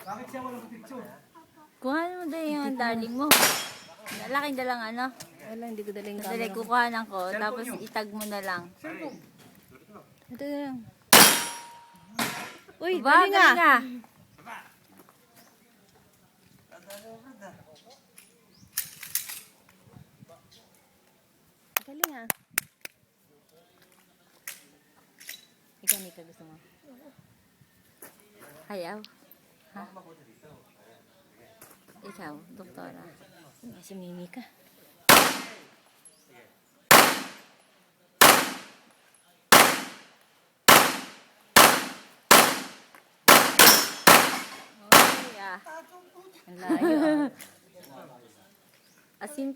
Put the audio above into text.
Bakit siya walang picture? Kuhanin mo din yung darling mo. Laking dalang ano. Wala, hindi ko daling Dali, camera. kukuhanan ko. Tapos itag mo na lang. Ito na lang. Uy, Ba, dali nga. nga. Dali nga. Ikaw, Mika, gusto mo? Ayaw. Ha? Ikaw, doktora. Si Mimi ka. Okay, ah. Ang layo. Asin